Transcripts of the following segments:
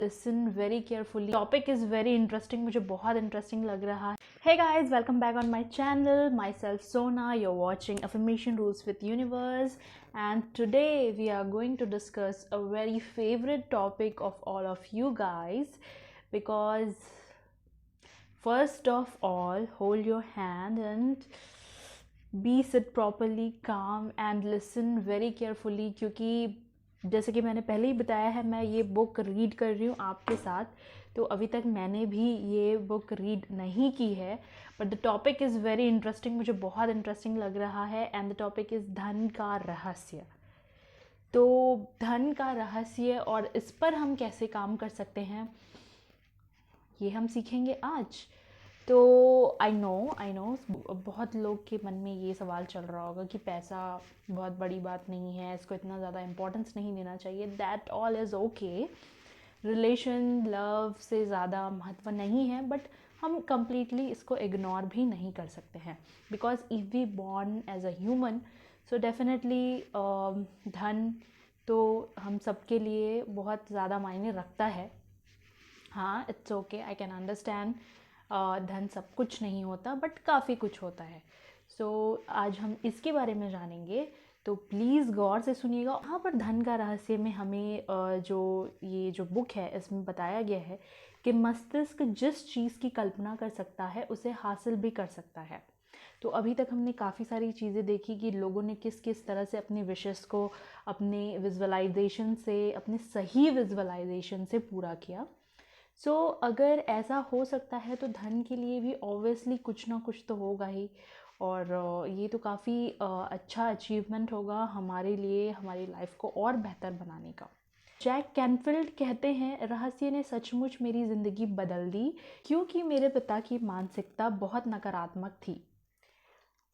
Listen very carefully. Topic is very interesting, मुझे बहुत interesting लग रहा है. Hey guys, welcome back on my channel. Myself Sona. You're watching Affirmation Rules with Universe, and today we are going to discuss a very favorite topic of all of you guys, because first of all, hold your hand and be sit properly, calm and listen very carefully. क्योंकि जैसे कि मैंने पहले ही बताया है, मैं ये book read कर रही हूँ आपके साथ. तो अभी तक मैंने भी ये बुक रीड नहीं की है, but the topic is very interesting, मुझे बहुत इंटरेस्टिंग लग रहा है. एंड द टॉपिक इज़ धन का रहस्य. तो धन का रहस्य और इस पर हम कैसे काम कर सकते हैं, ये हम सीखेंगे आज. तो आई नो बहुत लोग के मन में ये सवाल चल रहा होगा कि पैसा बहुत बड़ी बात नहीं है, इसको इतना ज़्यादा इम्पोर्टेंस नहीं देना चाहिए. That all is okay. Relation love से ज़्यादा महत्व नहीं है, बट हम कम्प्लीटली इसको इग्नोर भी नहीं कर सकते हैं. Because if we born as a human, so definitely धन तो हम सबके लिए बहुत ज़्यादा मायने रखता है. हाँ, it's okay, I can understand. धन सब कुछ नहीं होता, बट काफ़ी कुछ होता है. सो आज हम इसके बारे में जानेंगे, तो प्लीज़ गौर से सुनिएगा. यहाँ पर धन का रहस्य में हमें जो बुक है इसमें बताया गया है कि मस्तिष्क जिस चीज़ की कल्पना कर सकता है उसे हासिल भी कर सकता है. तो अभी तक हमने काफ़ी सारी चीज़ें देखी कि लोगों ने किस किस तरह से अपने विशेस को अपने विजुअलाइजेशन से, अपने सही विजुअलाइजेशन से पूरा किया. सो अगर ऐसा हो सकता है तो धन के लिए भी ऑब्वियसली कुछ ना कुछ तो होगा ही. और ये तो काफ़ी अच्छा अचीवमेंट होगा हमारे लिए, हमारी लाइफ को और बेहतर बनाने का. जैक कैनफील्ड कहते हैं, रहस्य ने सचमुच मेरी ज़िंदगी बदल दी क्योंकि मेरे पिता की मानसिकता बहुत नकारात्मक थी.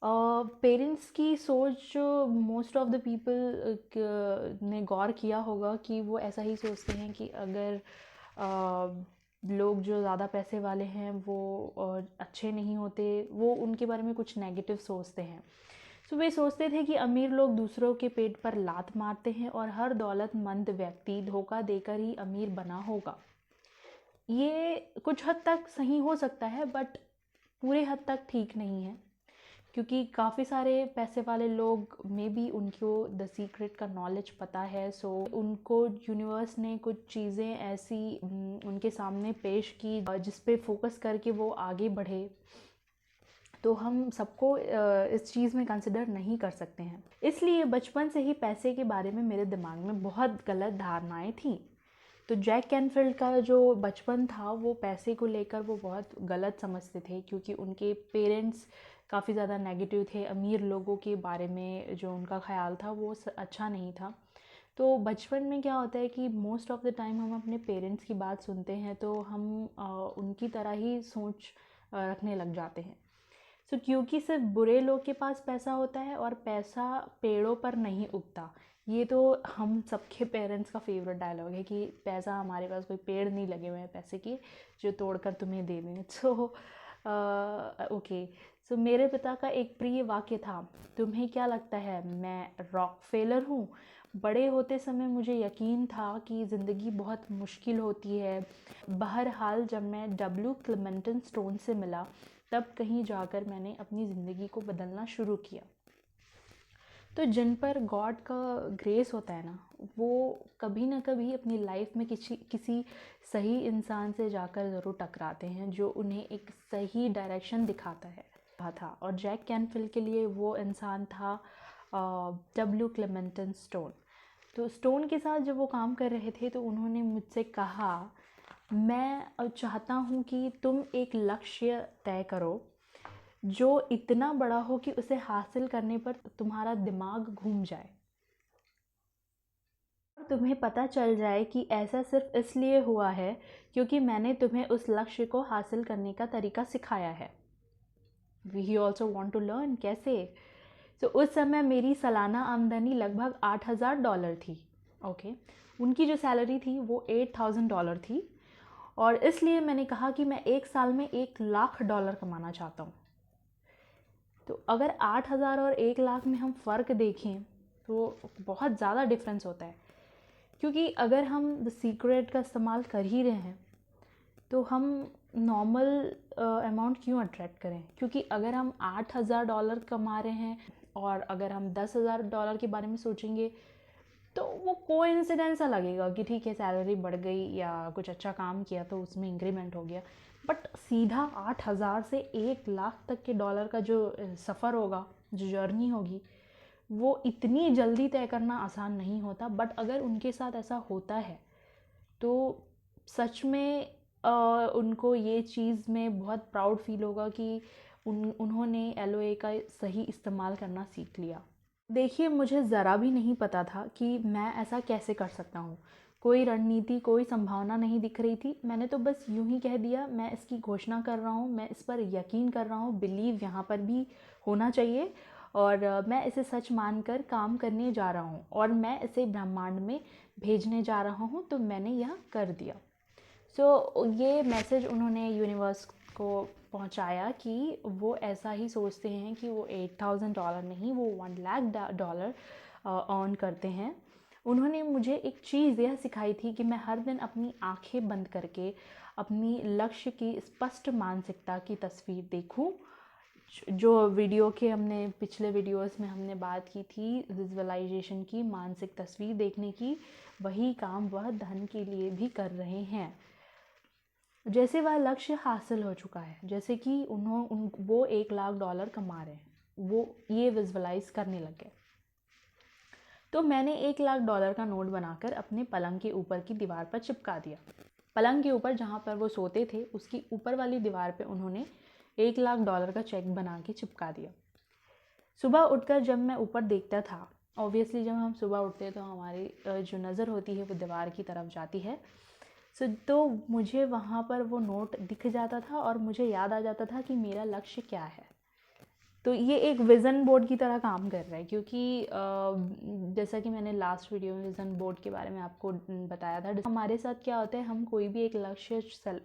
पेरेंट्स की सोच, मोस्ट ऑफ द पीपल ने गौर किया होगा कि वो ऐसा ही सोचते हैं कि अगर लोग जो ज़्यादा पैसे वाले हैं वो अच्छे नहीं होते, वो उनके बारे में कुछ नेगेटिव सोचते हैं. सो वे सोचते थे कि अमीर लोग दूसरों के पेट पर लात मारते हैं और हर दौलतमंद व्यक्ति धोखा देकर ही अमीर बना होगा. ये कुछ हद तक सही हो सकता है, बट पूरे हद तक ठीक नहीं है, क्योंकि काफ़ी सारे पैसे वाले लोग में भी उनको द सीक्रेट का नॉलेज पता है. सो उनको यूनिवर्स ने कुछ चीज़ें ऐसी उनके सामने पेश की जिस पे फोकस करके वो आगे बढ़े. तो हम सबको इस चीज़ में कंसिडर नहीं कर सकते हैं. इसलिए बचपन से ही पैसे के बारे में मेरे दिमाग में बहुत गलत धारणाएं थी. तो जैक कैनफील्ड का जो बचपन था वो पैसे को लेकर वो बहुत गलत समझते थे, क्योंकि उनके पेरेंट्स काफ़ी ज़्यादा नेगेटिव थे. अमीर लोगों के बारे में जो उनका ख्याल था वो अच्छा नहीं था. तो बचपन में क्या होता है कि मोस्ट ऑफ द टाइम हम अपने पेरेंट्स की बात सुनते हैं, तो हम उनकी तरह ही सोच रखने लग जाते हैं. सो क्योंकि सिर्फ बुरे लोग के पास पैसा होता है और पैसा पेड़ों पर नहीं उगता. ये तो हम सबके पेरेंट्स का फेवरेट डायलॉग है कि पैसा, हमारे पास कोई पेड़ नहीं लगे हुए हैं पैसे के जो तोड़कर तुम्हें दे दें. So okay. सो मेरे पिता का एक प्रिय वाक्य था, तुम्हें क्या लगता है मैं रॉक फेलर हूँ? बड़े होते समय मुझे यकीन था कि ज़िंदगी बहुत मुश्किल होती है. बहरहाल जब मैं डब्ल्यू क्लेमेंटन स्टोन से मिला, तब कहीं जाकर मैंने अपनी ज़िंदगी को बदलना शुरू किया. तो जिन पर गॉड का ग्रेस होता है ना, वो कभी ना कभी अपनी लाइफ में किसी सही इंसान से जाकर ज़रूर टकराते हैं जो उन्हें एक सही डायरेक्शन दिखाता है था. और जैक कैनफील्ड के लिए वो इंसान था डब्ल्यू क्लेमेंटन स्टोन. तो स्टोन के साथ जब वो काम कर रहे थे तो उन्होंने मुझसे कहा, मैं चाहता हूँ कि तुम एक लक्ष्य तय करो जो इतना बड़ा हो कि उसे हासिल करने पर तुम्हारा दिमाग घूम जाए और तुम्हें पता चल जाए कि ऐसा सिर्फ इसलिए हुआ है क्योंकि मैंने तुम्हें उस लक्ष्य को हासिल करने का तरीका सिखाया है. We also want to learn कैसे. तो उस समय मेरी सालाना आमदनी लगभग $8,000 थी. ओके. उनकी जो सैलरी थी वो $8,000 थी, और इसलिए मैंने कहा कि मैं एक साल में $1,00,000 कमाना चाहता हूँ. तो अगर 8,000 और 1,00,000 में हम फ़र्क देखें तो बहुत ज़्यादा डिफरेंस होता है. क्योंकि अगर हम द सीक्रेट का इस्तेमाल कर ही रहे हैं तो हम नॉर्मल अमाउंट क्यों अट्रैक्ट करें? क्योंकि अगर हम $8,000 कमा रहे हैं और अगर हम $10,000 के बारे में सोचेंगे तो वो कोइंसिडेंस सा लगेगा कि ठीक है सैलरी बढ़ गई या कुछ अच्छा काम किया तो उसमें इंक्रीमेंट हो गया। बट सीधा 8,000 से 1 लाख तक के डॉलर का जो सफ़र होगा, जो जर्नी होगी, वो इतनी जल्दी तय करना आसान नहीं होता। बट अगर उनके साथ ऐसा होता है तो सच में उनको ये चीज़ में बहुत प्राउड फील होगा कि उन्होंने LOA का सही इस्तेमाल करना सीख लिया। देखिए, मुझे ज़रा भी नहीं पता था कि मैं ऐसा कैसे कर सकता हूँ। कोई रणनीति, कोई संभावना नहीं दिख रही थी। मैंने तो बस यूँ ही कह दिया, मैं इसकी घोषणा कर रहा हूँ, मैं इस पर यकीन कर रहा हूँ, बिलीव यहाँ पर भी होना चाहिए और मैं इसे सच मानकर काम करने जा रहा हूँ और मैं इसे ब्रह्मांड में भेजने जा रहा हूँ, तो मैंने यह कर दिया। ये मैसेज उन्होंने यूनिवर्स को पहुंचाया कि वो ऐसा ही सोचते हैं कि वो $8,000 नहीं, वो $1,00,000 अर्न करते हैं। उन्होंने मुझे एक चीज़ यह सिखाई थी कि मैं हर दिन अपनी आंखें बंद करके अपनी लक्ष्य की स्पष्ट मानसिकता की तस्वीर देखूं। जो वीडियो के हमने पिछले वीडियोस में हमने बात की थी विजुअलाइजेशन की, मानसिक तस्वीर देखने की, वही काम वह धन के लिए भी कर रहे हैं। जैसे वह लक्ष्य हासिल हो चुका है, जैसे कि वो $1,00,000 कमा रहे हैं, वो ये विजुअलाइज करने लग गए। तो मैंने $1,00,000 का नोट बनाकर अपने पलंग के ऊपर की दीवार पर चिपका दिया। पलंग के ऊपर जहाँ पर वो सोते थे उसकी ऊपर वाली दीवार पे उन्होंने $1,00,000 का चेक बना के चिपका दिया। सुबह उठकर जब मैं ऊपर देखता था, ऑब्वियसली जब हम सुबह उठते हैं तो हमारी जो नज़र होती है वो दीवार की तरफ जाती है। तो मुझे वहाँ पर वो नोट दिख जाता था और मुझे याद आ जाता था कि मेरा लक्ष्य क्या है। तो ये एक विज़न बोर्ड की तरह काम कर रहा है, क्योंकि जैसा कि मैंने लास्ट वीडियो में विज़न बोर्ड के बारे में आपको बताया था। हमारे साथ क्या होता है, हम कोई भी एक लक्ष्य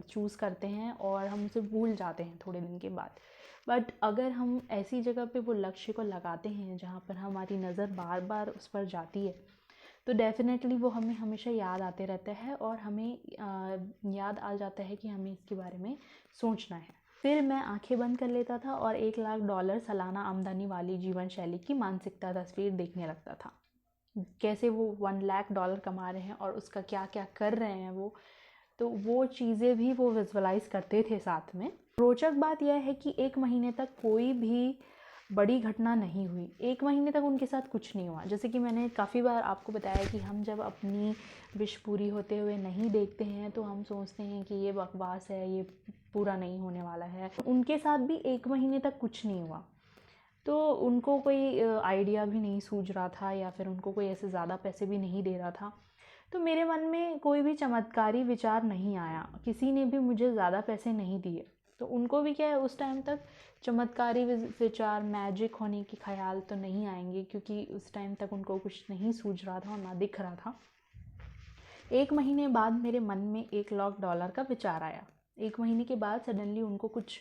चूज़ करते हैं और हम उसे भूल जाते हैं थोड़े दिन के बाद। बट अगर हम ऐसी जगह पे वो लक्ष्य को लगाते हैं जहाँ पर हमारी नज़र बार बार उस पर जाती है, तो डेफ़िनेटली वो हमें हमेशा याद आते रहता है और हमें याद आ जाता है कि हमें इसके बारे में सोचना है। फिर मैं आंखें बंद कर लेता था और $1,00,000 सालाना आमदनी वाली जीवन शैली की मानसिकता तस्वीर देखने लगता था। कैसे वो $1,00,000 कमा रहे हैं और उसका क्या क्या कर रहे हैं वो, तो वो चीज़ें भी वो विजुअलाइज़ करते थे साथ में। रोचक बात यह है कि 1 महीने तक कोई भी बड़ी घटना नहीं हुई। 1 महीने तक उनके साथ कुछ नहीं हुआ। जैसे कि मैंने काफ़ी बार आपको बताया कि हम जब अपनी विश पूरी होते हुए नहीं देखते हैं तो हम सोचते हैं कि ये बकवास है, ये पूरा नहीं होने वाला है। उनके साथ भी 1 महीने तक कुछ नहीं हुआ। तो उनको कोई आइडिया भी नहीं सूझ रहा था या फिर उनको कोई ऐसे ज़्यादा पैसे भी नहीं दे रहा था। तो मेरे मन में कोई भी चमत्कारी विचार नहीं आया, किसी ने भी मुझे ज़्यादा पैसे नहीं दिए। तो उनको भी क्या है, उस टाइम तक चमत्कारी विचार, मैजिक होने के ख्याल तो नहीं आएंगे, क्योंकि उस टाइम तक उनको कुछ नहीं सूझ रहा था और ना दिख रहा था। 1 महीने बाद मेरे मन में $1,00,000 का विचार आया। 1 महीने के बाद सडनली उनको कुछ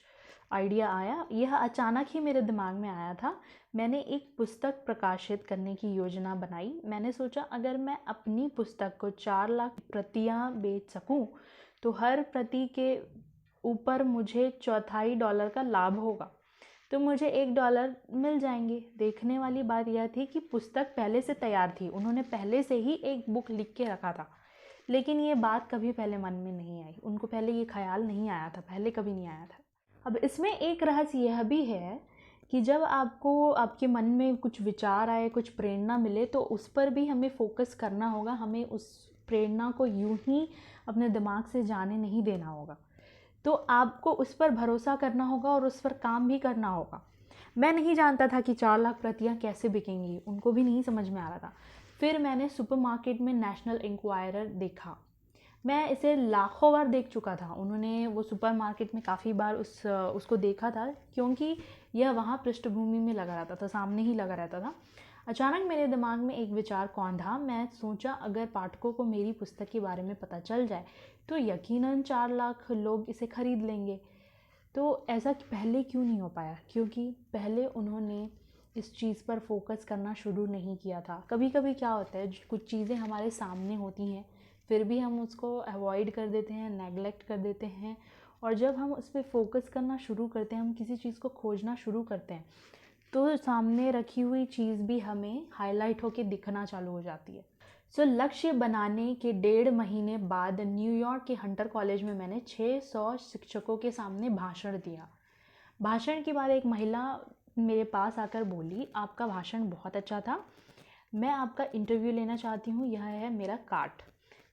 आइडिया आया। यह अचानक ही मेरे दिमाग में आया था। मैंने एक पुस्तक प्रकाशित करने की योजना बनाई। मैंने सोचा अगर मैं अपनी पुस्तक को 4 लाख प्रतियां बेच सकूं तो हर प्रति के ऊपर मुझे $0.25 का लाभ होगा, तो मुझे $1 मिल जाएंगे। देखने वाली बात यह थी कि पुस्तक पहले से तैयार थी, उन्होंने पहले से ही एक बुक लिख के रखा था, लेकिन ये बात कभी पहले मन में नहीं आई। उनको पहले ये ख्याल नहीं आया था, पहले कभी नहीं आया था। अब इसमें एक रहस्य यह भी है कि जब आपको आपके मन में कुछ विचार आए, कुछ प्रेरणा मिले, तो उस पर भी हमें फोकस करना होगा। हमें उस प्रेरणा को यूं ही अपने दिमाग से जाने नहीं देना होगा। तो आपको उस पर भरोसा करना होगा और उस पर काम भी करना होगा। मैं नहीं जानता था कि 4 लाख प्रतियां कैसे बिकेंगी, उनको भी नहीं समझ में आ रहा था। फिर मैंने सुपरमार्केट में नेशनल इंक्वायरर देखा। मैं इसे लाखों बार देख चुका था। उन्होंने वो सुपरमार्केट में काफ़ी बार उसको देखा था, क्योंकि यह वहाँ पृष्ठभूमि में लगा रहता था, सामने ही लगा रहता था। अचानक मेरे दिमाग में एक विचार कौंधा। मैं सोचा अगर पाठकों को मेरी पुस्तक के बारे में पता चल जाए तो यकीनन 4 लाख लोग इसे खरीद लेंगे। तो ऐसा पहले क्यों नहीं हो पाया? क्योंकि पहले उन्होंने इस चीज़ पर फोकस करना शुरू नहीं किया था। कभी कभी क्या होता है, कुछ चीज़ें हमारे सामने होती हैं फिर भी हम उसको अवॉइड कर देते हैं, नेगलेक्ट कर देते हैं, और जब हम उस पर फोकस करना शुरू करते हैं, हम किसी चीज़ को खोजना शुरू करते हैं, तो सामने रखी हुई चीज़ भी हमें हाईलाइट होकर दिखना चालू हो जाती है। सो लक्ष्य बनाने के 1.5 महीने बाद न्यूयॉर्क के हंटर कॉलेज में मैंने 600 शिक्षकों के सामने भाषण दिया। भाषण के बाद एक महिला मेरे पास आकर बोली, आपका भाषण बहुत अच्छा था, मैं आपका इंटरव्यू लेना चाहती हूँ, यह है मेरा कार्ड।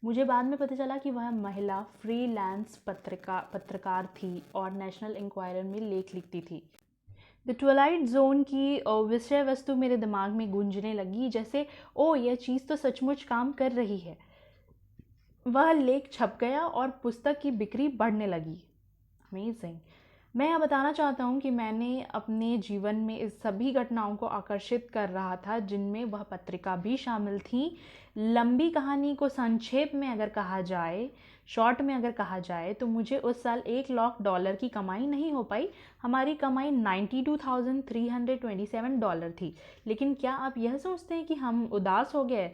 मुझे बाद में पता चला कि वह महिला फ्रीलांस पत्रकार थी और नेशनल इंक्वायरर में लेख लिखती थी। द ट्विलाइट जोन की विषय वस्तु मेरे दिमाग में गूंजने लगी, जैसे ओ यह चीज़ तो सचमुच काम कर रही है। वह लेख छप गया और पुस्तक की बिक्री बढ़ने लगी। अमेजिंग। मैं यह बताना चाहता हूँ कि मैंने अपने जीवन में इस सभी घटनाओं को आकर्षित कर रहा था, जिनमें वह पत्रिका भी शामिल थी। लंबी कहानी को संक्षेप में अगर कहा जाए, शॉर्ट में अगर कहा जाए, तो मुझे उस साल $1 लाख की कमाई नहीं हो पाई। हमारी कमाई $92,327 थी। लेकिन क्या आप यह सोचते हैं कि हम उदास हो गए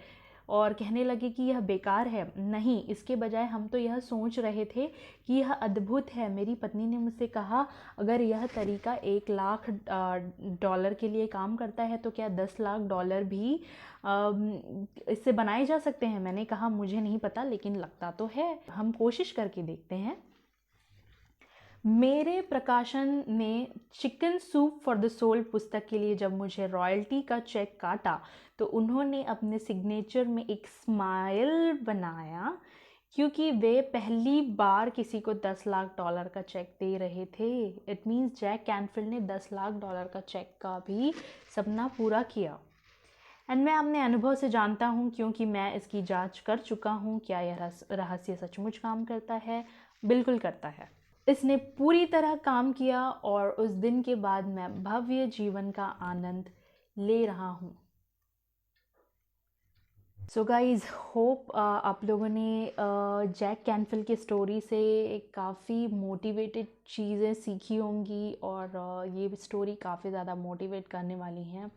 और कहने लगे कि यह बेकार है? नहीं, इसके बजाय हम तो यह सोच रहे थे कि यह अद्भुत है। मेरी पत्नी ने मुझसे कहा, अगर यह तरीका $1 लाख के लिए काम करता है तो क्या $10 लाख भी इससे बनाए जा सकते हैं? मैंने कहा, मुझे नहीं पता, लेकिन लगता तो है, हम कोशिश करके देखते हैं। मेरे प्रकाशन ने chicken soup for the soul पुस्तक के लिए जब मुझे रॉयल्टी का चेक काटा, तो उन्होंने अपने सिग्नेचर में एक स्माइल बनाया, क्योंकि वे पहली बार किसी को $10 लाख का चेक दे रहे थे। इट मीन्स जैक कैनफिल्ड ने $10 लाख का चेक का भी सपना पूरा किया। एंड मैं अपने अनुभव से जानता हूँ, क्योंकि मैं इसकी जांच कर चुका हूँ, क्या यह रहस्य सचमुच काम करता है? बिल्कुल करता है। इसने पूरी तरह काम किया और उस दिन के बाद मैं भव्य जीवन का आनंद ले रहा हूँ। सो गाइज, होप आप लोगों ने जैक कैनफिल्ड की स्टोरी से काफ़ी मोटिवेटेड चीज़ें सीखी होंगी, और ये स्टोरी काफ़ी ज़्यादा मोटिवेट करने वाली हैं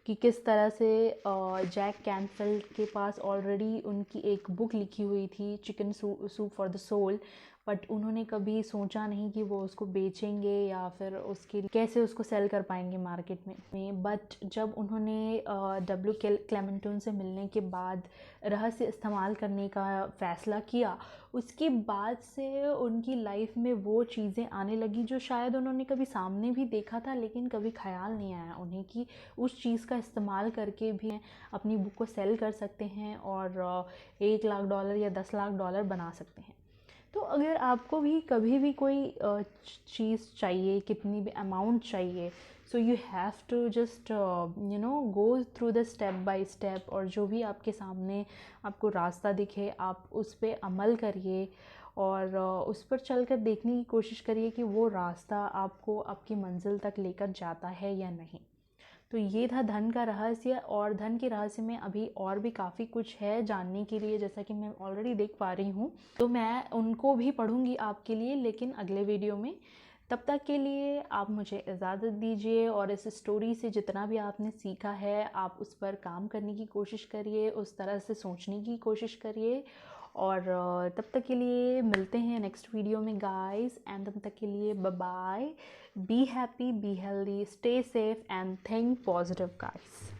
कि किस तरह से जैक कैनफिल्ड के पास ऑलरेडी उनकी एक बुक लिखी हुई थी, chicken soup for the soul, but उन्होंने कभी सोचा नहीं कि वो उसको बेचेंगे या फिर उसके कैसे उसको सेल कर पाएंगे मार्केट में। बट जब उन्होंने W क्लेमेंटोन से मिलने के बाद रहस्य इस्तेमाल करने का फ़ैसला किया, उसके बाद से उनकी लाइफ में वो चीज़ें आने लगी जो शायद उन्होंने कभी सामने भी देखा था, लेकिन कभी ख्याल नहीं आया उन्हें कि उस चीज़ का इस्तेमाल करके भी अपनी बुक को सेल कर सकते हैं और $1 लाख या $10 लाख बना सकते हैं। तो अगर आपको भी कभी भी कोई चीज़ चाहिए, कितनी भी अमाउंट चाहिए, so you have to just go through the step by step, और जो भी आपके सामने आपको रास्ता दिखे आप उस पर अमल करिए, और उस पर चलकर देखने की कोशिश करिए कि वो रास्ता आपको आपकी मंजिल तक लेकर जाता है या नहीं। तो ये था धन का रहस्य, और धन के रहस्य में अभी और भी काफ़ी कुछ है जानने के लिए, जैसा कि मैं ऑलरेडी देख पा रही हूँ, तो मैं उनको भी पढ़ूँगी आपके लिए, लेकिन अगले वीडियो में। तब तक के लिए आप मुझे इजाज़त दीजिए, और इस स्टोरी से जितना भी आपने सीखा है आप उस पर काम करने की कोशिश करिए, उस तरह से सोचने की कोशिश करिए, और तब तक के लिए मिलते हैं नेक्स्ट वीडियो में गाइस, एंड तब तक के लिए bye bye, be happy, be healthy, stay safe and think positive guys.